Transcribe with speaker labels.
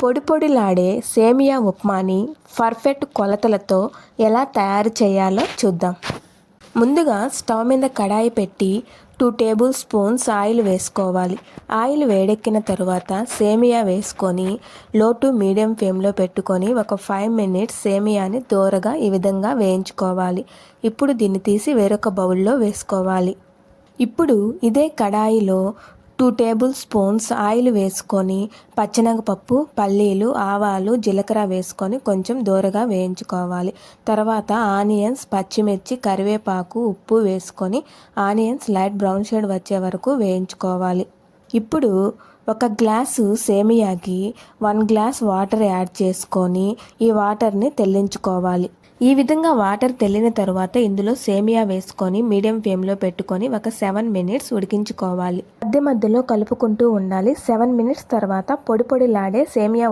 Speaker 1: పొడి పొడిలాడే సేమియా ఉప్మాని పర్ఫెక్ట్ కొలతలతో ఎలా తయారు చేయాలో చూద్దాం. ముందుగా స్టవ్ మీద కడాయి పెట్టి 2 టేబుల్ స్పూన్స్ ఆయిల్ వేసుకోవాలి. ఆయిల్ వేడెక్కిన తరువాత సేమియా వేసుకొని లో టు మీడియం ఫ్లేమ్లో పెట్టుకొని ఒక 5 మినిట్స్ సేమియాని దోరగా ఈ విధంగా వేయించుకోవాలి. ఇప్పుడు దీన్ని తీసి వేరొక బౌల్లో వేసుకోవాలి. ఇప్పుడు ఇదే కడాయిలో 2 టేబుల్ స్పూన్స్ ఆయిల్ వేసుకొని పచ్చెనగపప్పు, పల్లీలు, ఆవాలు, జీలకర్ర వేసుకొని కొంచెం దోరగా వేయించుకోవాలి. తర్వాత ఆనియన్స్, పచ్చిమిర్చి, కరివేపాకు, ఉప్పు వేసుకొని ఆనియన్స్ లైట్ బ్రౌన్ షేడ్ వచ్చే వరకు వేయించుకోవాలి. ఇప్పుడు ఒక గ్లాసు సేమియాకి 1 గ్లాస్ వాటర్ యాడ్ చేసుకొని ఈ వాటర్ని తెల్లించుకోవాలి. ఈ విధంగా వాటర్ తెల్లిన తర్వాత ఇందులో సేమియా వేసుకొని మీడియం ఫ్లేమ్లో పెట్టుకొని ఒక 7 మినిట్స్ ఉడికించుకోవాలి. మధ్య మధ్యలో కలుపుకుంటూ ఉండాలి. 7 మినిట్స్ తర్వాత పొడి పొడిలాడే సేమియా